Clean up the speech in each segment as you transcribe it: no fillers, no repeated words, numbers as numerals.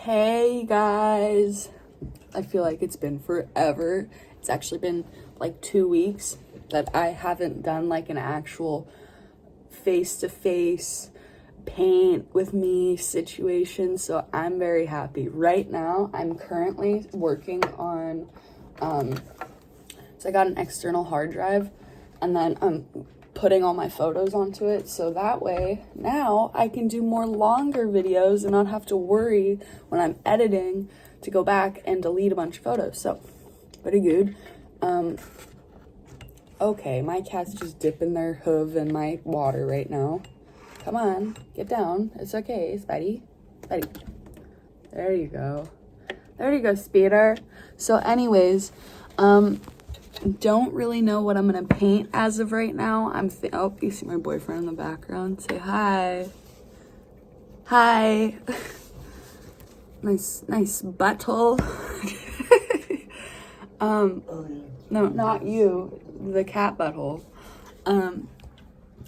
Hey guys, I feel like it's been forever. It's actually been like 2 weeks that I haven't done like an actual face-to-face paint with me situation, so I'm very happy. Right now, I'm currently working on, so I got an external hard drive, and then I'm putting all my photos onto it, so that way now I can do more longer videos and not have to worry when I'm editing to go back and delete a bunch of photos. So pretty good. Okay, my cat's just dipping their hoof in my water right now. Come on, get down. It's okay, Spidey. Spidey. There you go. There you go, Speeder. So anyways, don't really know what I'm gonna paint as of right now. Oh, you see my boyfriend in the background. Say hi. Hi. nice butthole. No, not you. The cat butthole.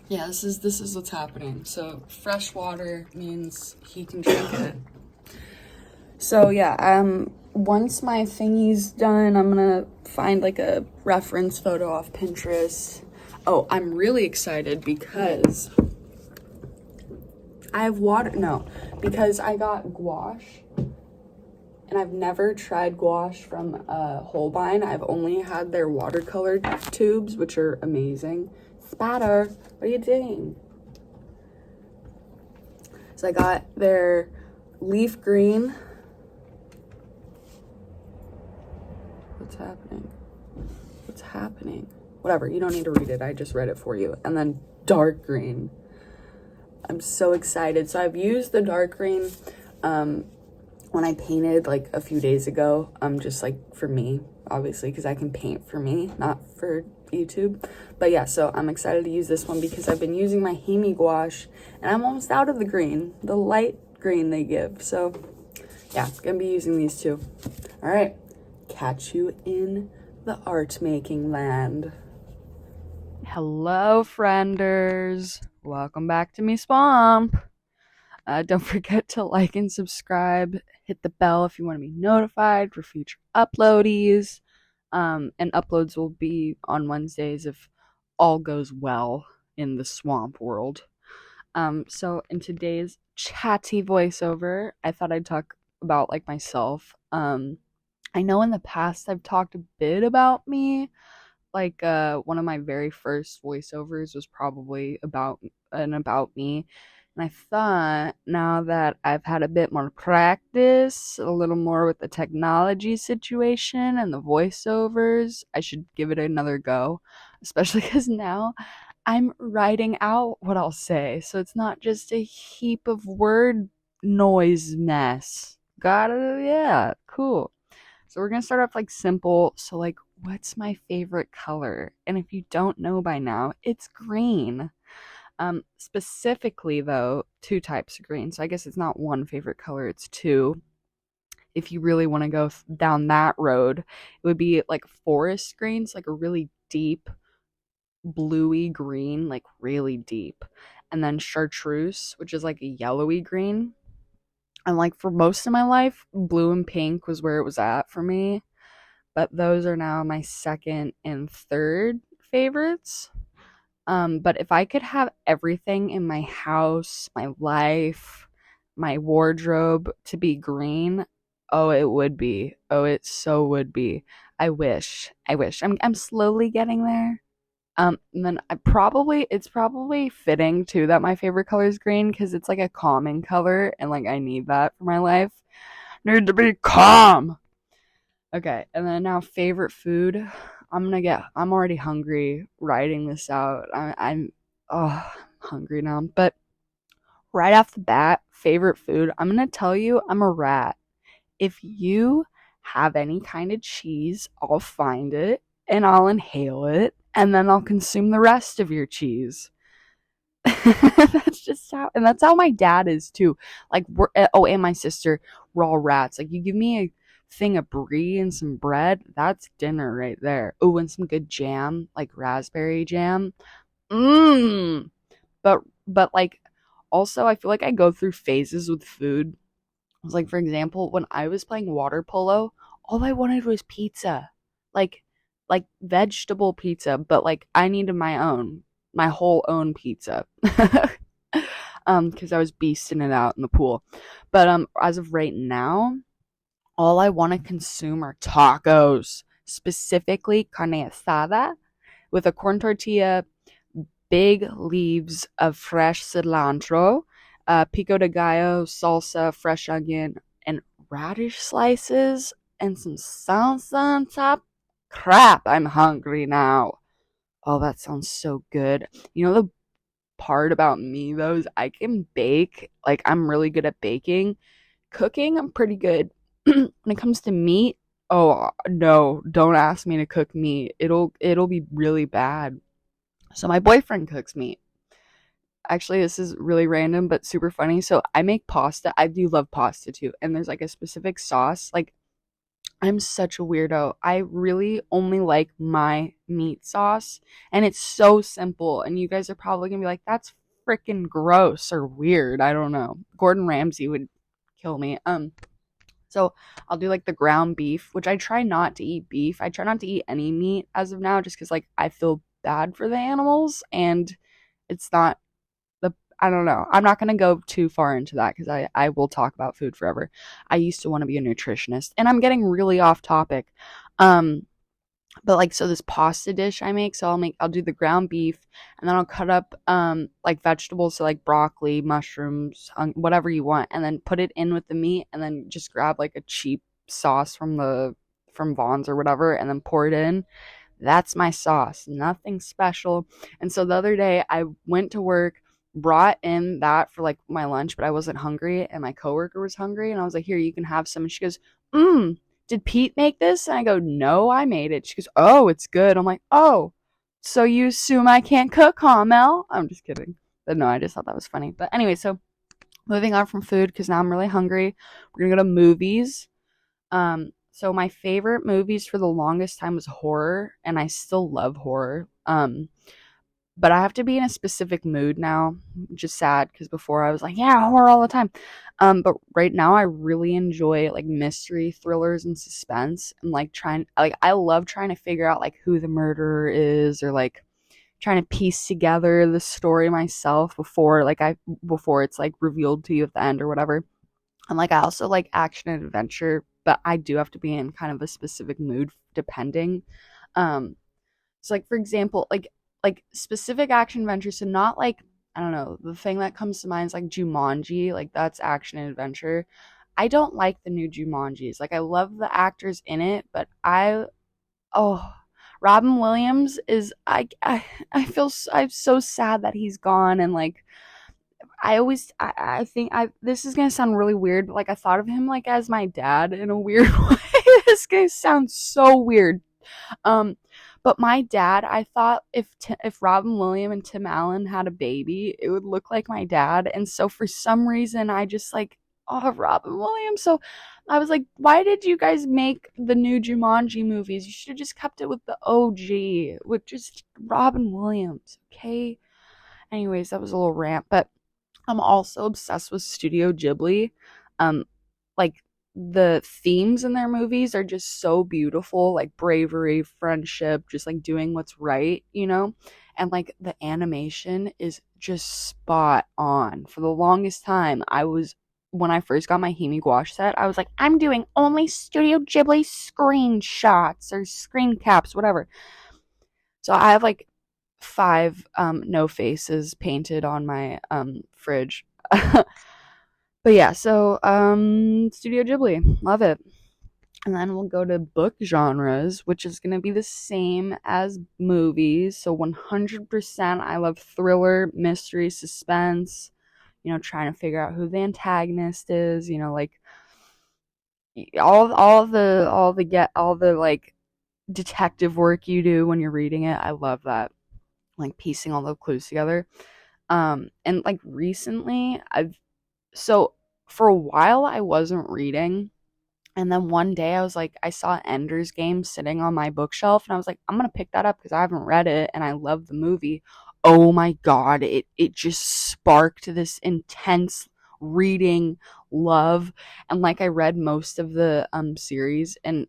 Yeah, this is what's happening. So fresh water means he can drink it. So yeah, once my thingy's done, I'm gonna find like a reference photo off Pinterest. Oh, I'm really excited because I have because I got gouache, and I've never tried gouache from Holbien. I've only had their watercolor tubes, which are amazing. Spatter, what are you doing? So I got their leaf green. What's happening? Whatever, you don't need to read it. I just read it for you. And then dark green. I'm so excited. So I've used the dark green when I painted like a few days ago. Just like for me, obviously, because I can paint for me, not for YouTube. But yeah, so I'm excited to use this one because I've been using my Hemi gouache and I'm almost out of the light green they give. So yeah, gonna be using these two. All right, catch you in the art making land. Hello, frienders. Welcome back to me swamp. Don't forget to like and subscribe. Hit the bell if you want to be notified for future uploadies. And uploads will be on Wednesdays if all goes well in the swamp world. So in today's chatty voiceover, I thought I'd talk about like myself. I know in the past I've talked a bit about me. Like one of my very first voiceovers was probably about me. And I thought now that I've had a bit more practice, a little more with the technology situation and the voiceovers, I should give it another go, especially because now I'm writing out what I'll say. So it's not just a heap of word noise mess. Got it? Yeah, cool. So we're going to start off like simple. So like, what's my favorite color? And if you don't know by now, it's green. Specifically though, two types of green. So I guess it's not one favorite color, it's two. If you really want to go down that road, it would be like forest greens, like a really deep bluey green, like really deep. And then chartreuse, which is like a yellowy green. And like for most of my life, blue and pink was where it was at for me. But those are now my second and third favorites. But if I could have everything in my house, my life, my wardrobe to be green, oh, it would be. Oh, it so would be. I wish. I'm slowly getting there. And then it's probably fitting too that my favorite color is green because it's like a calming color and like I need that for my life. Need to be calm. Okay, and then now favorite food. I'm already hungry writing this out. I'm hungry now. But right off the bat, favorite food, I'm gonna tell you I'm a rat. If you have any kind of cheese, I'll find it and I'll inhale it and then I'll consume the rest of your cheese. That's how my dad is too. Like and my sister, we're all rats. Like you give me a thing of brie and some bread, that's dinner right there. Oh, and some good jam, like raspberry jam. But like also I feel like I go through phases with food It's like, for example, when I was playing water polo, all I wanted was pizza. Like like vegetable pizza, but like I needed my whole own pizza. Because I was beasting it out in the pool. But as of right now, all I want to consume are tacos, specifically carne asada with a corn tortilla, big leaves of fresh cilantro, pico de gallo, salsa, fresh onion, and radish slices, and some salsa on top. Crap, I'm hungry now. Oh, that sounds so good. You know, the part about me though is I can bake. Like, I'm really good at baking. Cooking, I'm pretty good. When it comes to meat, oh no, don't ask me to cook meat. It'll be really bad. So my boyfriend cooks meat. Actually, this is really random but super funny. So I make pasta. I do love pasta too. And there's like a specific sauce. Like, I'm such a weirdo. I really only like my meat sauce, and it's so simple. And you guys are probably gonna be like, "That's freaking gross or weird." I don't know. Gordon Ramsay would kill me. So I'll do like the ground beef, which I try not to eat beef. I try not to eat any meat as of now, just because like I feel bad for the animals, and it's not the I don't know. I'm not gonna go too far into that because I will talk about food forever. I used to want to be a nutritionist, and I'm getting really off topic. Um, but like, so this pasta dish I make, so I'll do the ground beef, and then I'll cut up like vegetables, so like broccoli, mushrooms, whatever you want, and then put it in with the meat, and then just grab like a cheap sauce from Vaughn's or whatever, and then pour it in. That's my sauce, nothing special. And so the other day I went to work, brought in that for like my lunch, but I wasn't hungry, and my coworker was hungry, and I was like, "Here, you can have some." And she goes, "Did Pete make this?" And I go, "No, I made it." She goes, "Oh, it's good." I'm like, "Oh, so you assume I can't cook, huh, Mel?" I'm just kidding. But no, I just thought that was funny. But anyway, so moving on from food because now I'm really hungry. We're gonna go to movies. So my favorite movies for the longest time was horror, and I still love horror. But I have to be in a specific mood now, which is sad because before I was like, yeah, horror all the time. But right now I really enjoy like mystery thrillers and suspense, and like I love trying to figure out like who the murderer is, or like trying to piece together the story myself before it's like revealed to you at the end or whatever. And like I also like action and adventure, but I do have to be in kind of a specific mood depending. So like, for example, like specific action adventure, so not like, I don't know, the thing that comes to mind is like Jumanji, like that's action and adventure. I don't like the new Jumanjis. Like, I love the actors in it, but oh, Robin Williams is I'm so sad that he's gone. And like I think I this is gonna sound really weird, but like I thought of him like as my dad in a weird way. This gonna sound so weird. Um, but my dad, I thought if Robin Williams and Tim Allen had a baby, it would look like my dad. And so for some reason, I just like, oh, Robin Williams. So I was like, why did you guys make the new Jumanji movies? You should have just kept it with the OG, with just Robin Williams, okay? Anyways, that was a little rant, but I'm also obsessed with Studio Ghibli. Um, like, the themes in their movies are just so beautiful, like bravery, friendship, just like doing what's right, you know? And like the animation is just spot on. For the longest time, when I first got my Himi gouache set, I was like, I'm doing only Studio Ghibli screenshots or screen caps, whatever. So I have like five no faces painted on my fridge. But yeah, so Studio Ghibli, love it. And then we'll go to book genres, which is going to be the same as movies. So 100% I love thriller, mystery, suspense, trying to figure out who the antagonist is, like all the like detective work you do when you're reading it. I love that. Like piecing all the clues together. And like recently so for a while I wasn't reading, and then one day I was like, I saw Ender's Game sitting on my bookshelf, and I was like, I'm gonna pick that up because I haven't read it and I love the movie. Oh my god, it just sparked this intense reading love. And like, I read most of the series, and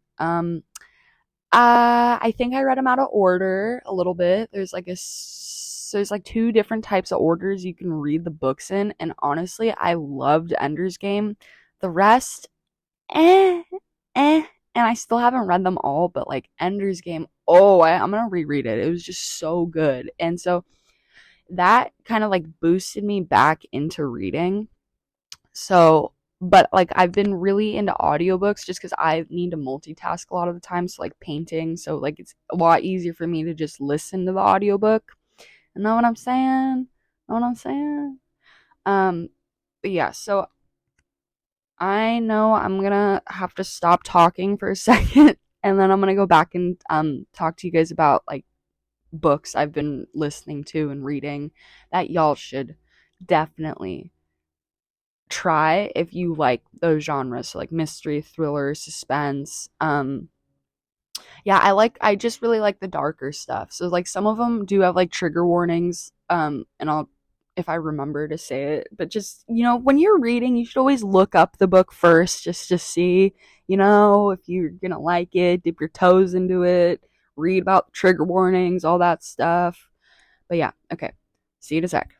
I think I read them out of order a little bit. There's like two different types of orders you can read the books in, and honestly, I loved Ender's Game. The rest, eh, eh, and I still haven't read them all, but like Ender's Game, oh, I'm gonna reread it. It was just so good, and so that kind of like boosted me back into reading. So, but like, I've been really into audiobooks just because I need to multitask a lot of the time. So like painting, so like it's a lot easier for me to just listen to the audiobook. You know what I'm saying? Know what I'm saying? But yeah, so I know I'm gonna have to stop talking for a second, and then I'm gonna go back and talk to you guys about like books I've been listening to and reading that y'all should definitely try if you like those genres, so like mystery, thriller, suspense. Yeah, I just really like the darker stuff. So like some of them do have like trigger warnings, and I'll, if I remember to say it, but just, when you're reading, you should always look up the book first just to see, if you're gonna like it, dip your toes into it, read about trigger warnings, all that stuff. But yeah, okay. See you in a sec.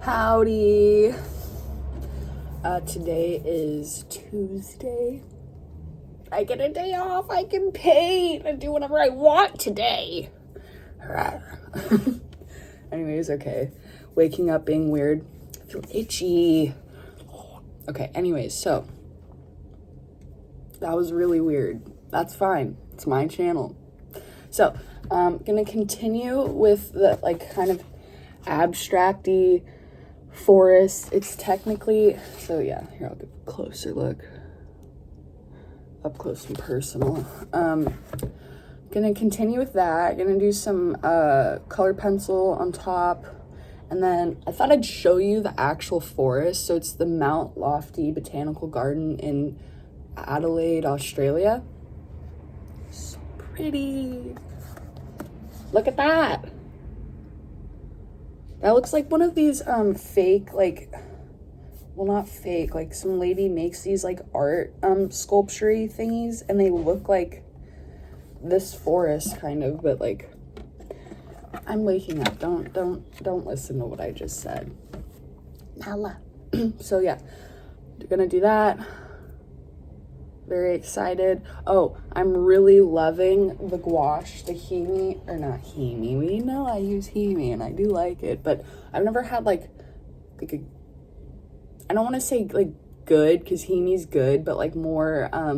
Howdy. Today is Tuesday. I get a day off. I can paint and do whatever I want today. Anyways, okay. Waking up being weird. I feel itchy. Okay, anyways, so that was really weird. That's fine. It's my channel. So, I'm gonna continue with the like kind of abstracty forest. It's technically, so yeah, here, I'll give a closer look. Up close and personal. Gonna continue with that. Gonna do some color pencil on top, and then I thought I'd show you the actual forest. So it's the Mount Lofty Botanical Garden in Adelaide, Australia. So pretty. Look at that. That looks like one of these fake, like, well, not fake, like some lady makes these like art sculpture-y thingies, and they look like this forest kind of, but like, I'm waking up. Don't listen to what I just said. Nala. So yeah, gonna do that. Very excited. Oh, I'm really loving the gouache, the Hemi, or not Hemi. We know I use Hemi and I do like it, but I've never had like a, I don't want to say like good, because Hemi's good, but like more, I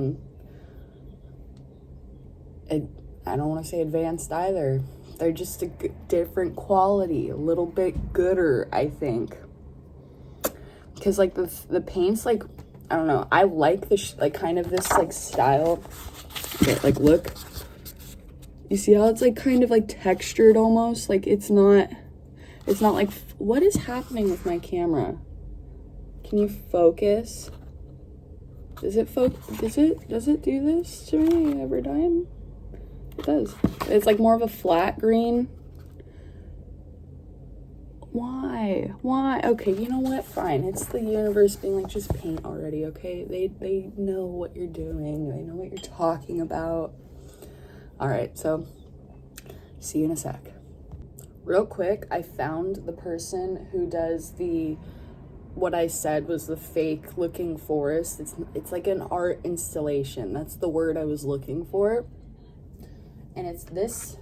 don't want to say advanced either. They're just a different quality, a little bit gooder, I think. Because like the paints, like, I don't know, I like the like kind of this like style. Okay, like look, you see how it's like kind of like textured almost, like it's not like, what is happening with my camera? Can you focus? Does it do this to me every time? It does. It's like more of a flat green. Why? Okay, you know what? Fine. It's the universe being like, just paint already, okay? They know what you're doing. They know what you're talking about. All right, so see you in a sec. Real quick, I found the person who does what I said was the fake looking forest. It's like an art installation. That's the word I was looking for. And it's this.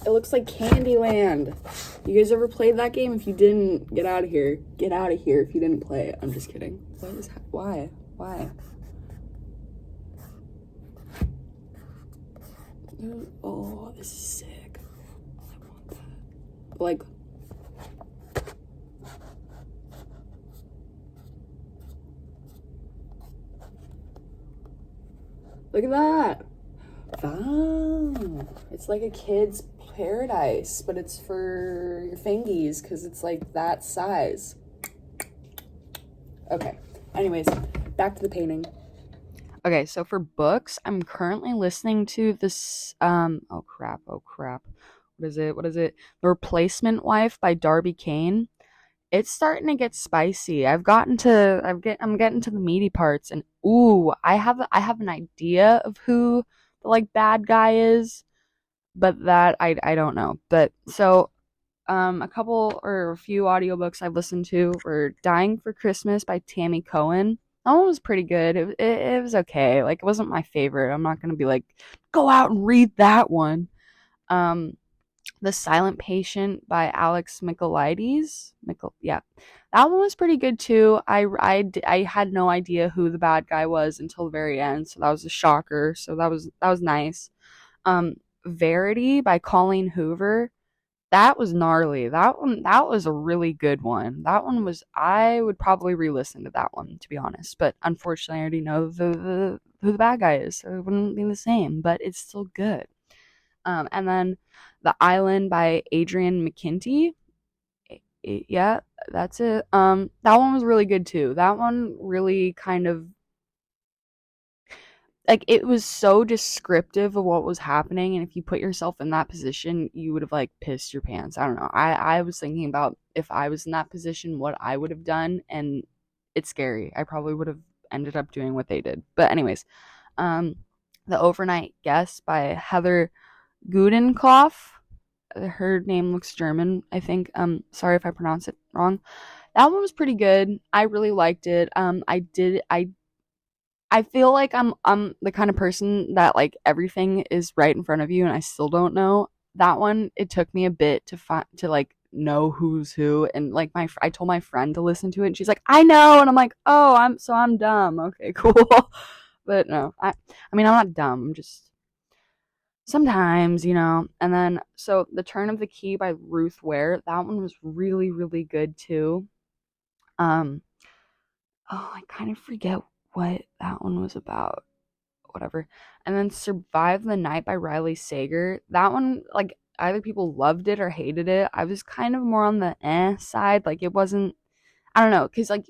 It looks like Candyland. You guys ever played that game? If you didn't, get out of here. Get out of here if you didn't play it. I'm just kidding. Why? Oh, this is sick. I want that. Like, look at that. Wow. It's like a kid's paradise, but it's for your fingies because it's like that size. Okay. Anyways, back to the painting. Okay, so for books, I'm currently listening to this oh crap. What is it? The Replacement Wife by Darby Kane. It's starting to get spicy. I'm getting to the meaty parts, and ooh, I have an idea of who the like bad guy is, but that I don't know. But so a few audiobooks I've listened to were Dying for Christmas by Tammy Cohen. That one was pretty good. It was okay. Like, it wasn't my favorite. I'm not gonna be like, go out and read that one. Um, The Silent Patient by Alex Michaelides. Yeah, that one was pretty good too. I had no idea who the bad guy was until the very end, so that was a shocker. So that was nice. Verity by Colleen Hoover. That was gnarly. That was a really good one. I would probably re-listen to that one, to be honest. But unfortunately, I already know who the bad guy is, so it wouldn't be the same. But it's still good. And then The Island by Adrian McKinty. Yeah, that's it. That one was really good too. That one really kind of like, it was so descriptive of what was happening, and if you put yourself in that position, you would have like pissed your pants. I don't know. I was thinking about if I was in that position, what I would have done, and it's scary. I probably would have ended up doing what they did. But anyways, The Overnight Guest by Heather Gudenkopf. Her name looks German, I think. Sorry if I pronounce it wrong. That one was pretty good. I really liked it. I feel like I'm the kind of person that like everything is right in front of you and I still don't know. That one, it took me a bit to like know who's who, and like I told my friend to listen to it and she's like, "I know." And I'm like, "Oh, I'm dumb." Okay, cool. But no. I mean, I'm not dumb. I'm just sometimes, And then so The Turn of the Key by Ruth Ware. That one was really really good too. Um I kind of forget what that one was about. Whatever. And then Survive the Night by Riley Sager. That one, like, either people loved it or hated it. I was kind of more on the side. Like, it wasn't, I don't know, because like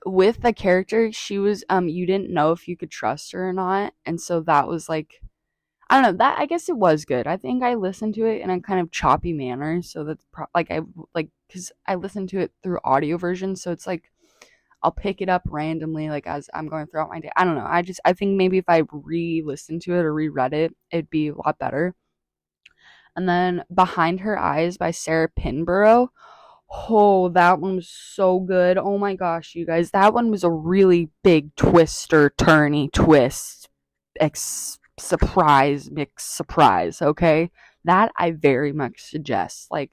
with the character, she was you didn't know if you could trust her or not. And so that was like, I don't know, that I guess it was good. I think I listened to it in a kind of choppy manner, so that's like I like because I listened to it through audio version, so it's like I'll pick it up randomly, like, as I'm going throughout my day. I don't know. I think maybe if I re-listened to it or reread it, it'd be a lot better. And then Behind Her Eyes by Sarah Pinborough. Oh, that one was so good. Oh my gosh, you guys. That one was a really big twister, turny twist. Surprise, mixed surprise, okay? That I very much suggest. Like,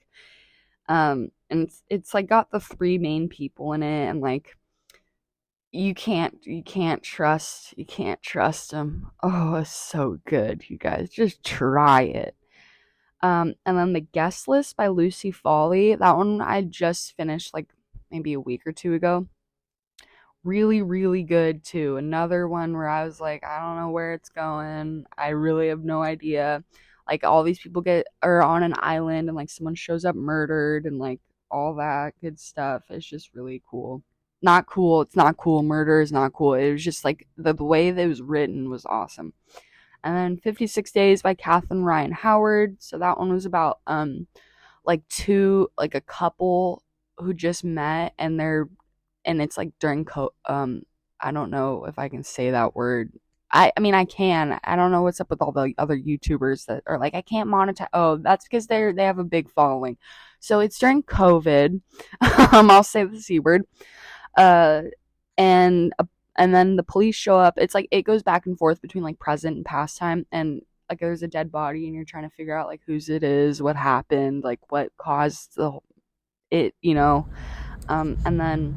and it's like got the three main people in it, and like you can't trust them. Oh, it's so good, you guys. Just try it. And then The Guest List by Lucy Foley. That one I just finished like maybe a week or two ago. Really, really good too. Another one where I was like, I don't know where it's going. I really have no idea. Like, all these people are on an island and like someone shows up murdered and like all that good stuff. It's just really cool. Not cool. It's not cool. Murder is not cool. It was just like the way that it was written was awesome. And then 56 Days by Katherine Ryan Howard. So that one was about like a couple who just met, and it's like during I don't know if I can say that word. I mean, I can. I don't know what's up with all the other YouTubers that are like, I can't monetize. Oh, that's because they have a big following. So it's during COVID. I'll say the C word. Uh, and then the police show up. It's like it goes back and forth between like present and past time, and like there's a dead body, and you're trying to figure out like whose it is, what happened, like what caused it. And then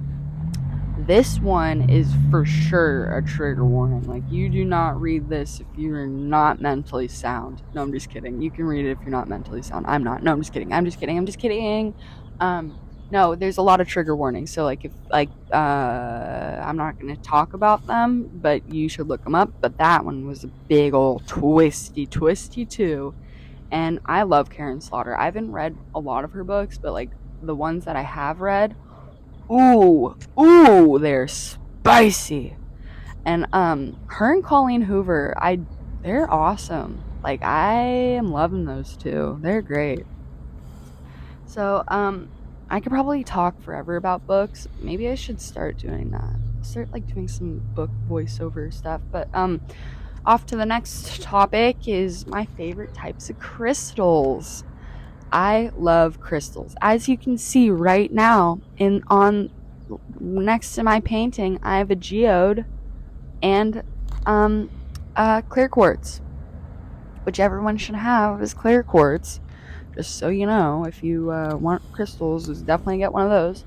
This one is for sure a trigger warning. Like, you do not read this if you're not mentally sound. No, I'm just kidding. You can read it if you're not mentally sound. I'm not. No, I'm just kidding. I'm just kidding. No, there's a lot of trigger warnings. So, like, if, like, I'm not going to talk about them, but you should look them up. But that one was a big old twisty too. And I love Karen Slaughter. I haven't read a lot of her books, but, like, the ones that I have read, ooh, they're spicy. And her and Colleen Hoover, they're awesome. Like, I am loving those two. They're great. So I could probably talk forever about books. Maybe I should start doing that. Start like doing some book voiceover stuff. But off to the next topic is my favorite types of crystals. I love crystals. As you can see right now, on next to my painting, I have a geode and clear quartz, which everyone should have is clear quartz. Just so you know, if you want crystals, just definitely get one of those.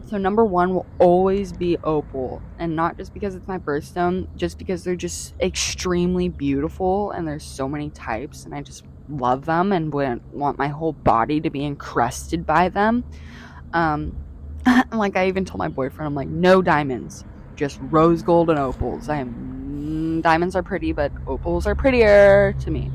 So number one will always be opal, and not just because it's my birthstone, just because they're just extremely beautiful, and there's so many types, and I just love them and want my whole body to be encrusted by them. Like, I even told my boyfriend, I'm like, no diamonds, just rose gold and opals. Diamonds are pretty, but opals are prettier to me.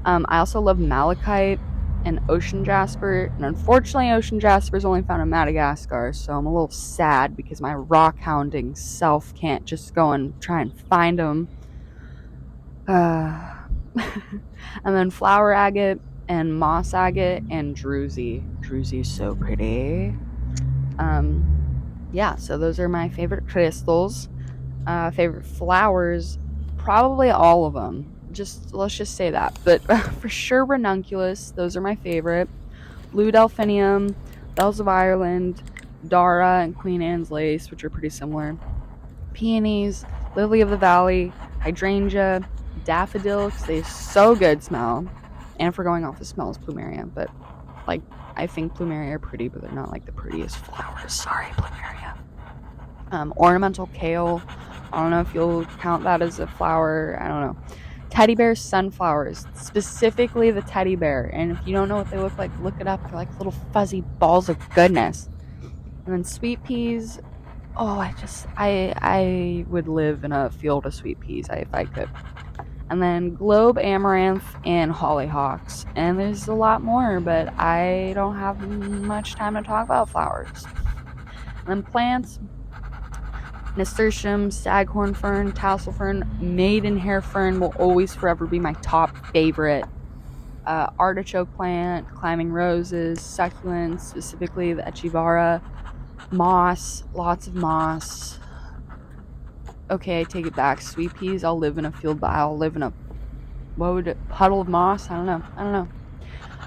I also love malachite and ocean jasper, and unfortunately ocean jasper is only found in Madagascar, so I'm a little sad because my rock hounding self can't just go and try and find them. And then flower agate and moss agate and druzy. Druzy's so pretty. Yeah, so those are my favorite crystals. Favorite flowers, probably all of them. Let's just say that. But for sure ranunculus, those are my favorite. Blue delphinium, bells of Ireland, Dara and Queen Anne's lace, which are pretty similar. Peonies, lily of the valley, hydrangea, daffodil, because they so good smell. And if we're going off the smells, plumeria. But, like, I think plumeria are pretty, but they're not, like, the prettiest flowers. Sorry, plumeria. Ornamental kale. I don't know if you'll count that as a flower. I don't know. Teddy bear sunflowers, specifically the teddy bear. And if you don't know what they look like, look it up. They're like little fuzzy balls of goodness. And then sweet peas. Oh, I would live in a field of sweet peas if I could. And then globe amaranth and hollyhocks. And there's a lot more, but I don't have much time to talk about flowers. And then plants. Nasturtium, staghorn fern, tassel fern, maidenhair fern will always forever be my top favorite. Artichoke plant, climbing roses, succulents, specifically the Etchr, moss, lots of moss. Okay, I take it back. Sweet peas, I'll live in a field, but I'll live in a puddle of moss? I don't know.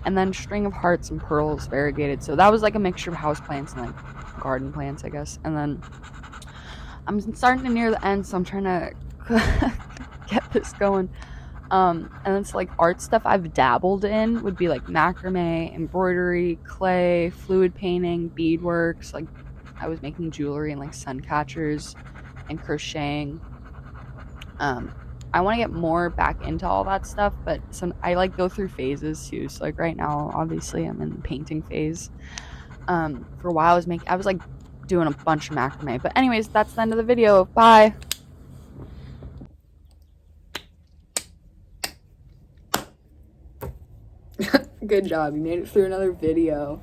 And then string of hearts and pearls, variegated. So that was like a mixture of house plants and like garden plants, I guess. And then I'm starting to near the end, so I'm trying to get this going. And then so like art stuff I've dabbled in would be like macrame, embroidery, clay, fluid painting, beadworks. Like, I was making jewelry and like sun catchers and crocheting. I want to get more back into all that stuff, but I like go through phases too. So like right now, obviously I'm in the painting phase. For a while I was like doing a bunch of macrame. But anyways, that's the end of the video. Bye. Good job. You made it through another video.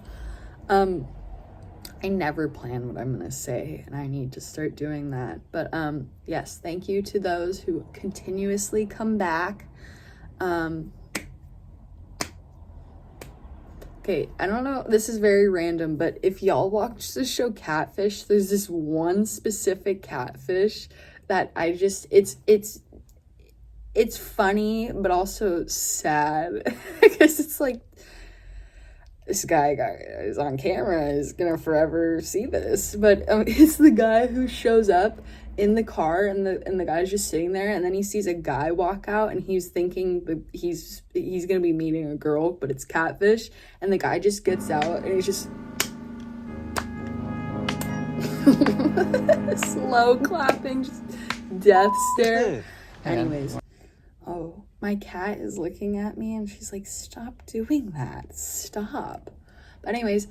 I never plan what I'm gonna say, and I need to start doing that. But yes, thank you to those who continuously come back. Okay, I don't know, this is very random, but if y'all watch the show Catfish, there's this one specific catfish that it's funny, but also sad, because it's like, this guy is on camera, is gonna forever see this, but it's the guy who shows up in the car, and the guy's just sitting there, and then he sees a guy walk out, and he's thinking that he's gonna be meeting a girl, but it's Catfish, and the guy just gets out, and he's just Slow clapping, just death stare. Anyways, oh, my cat is looking at me and she's like, stop doing that, stop. But anyways,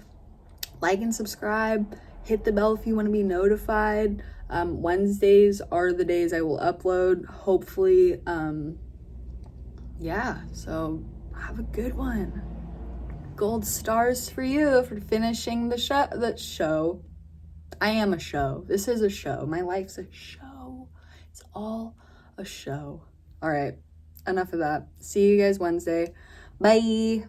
like and subscribe, hit the bell if you want to be notified. Wednesdays are the days I will upload, hopefully. Yeah, so have a good one. Gold stars for you for finishing the show. I am a show. This is a show. My life's a show. It's all a show. All right, enough of that. See you guys Wednesday. Bye.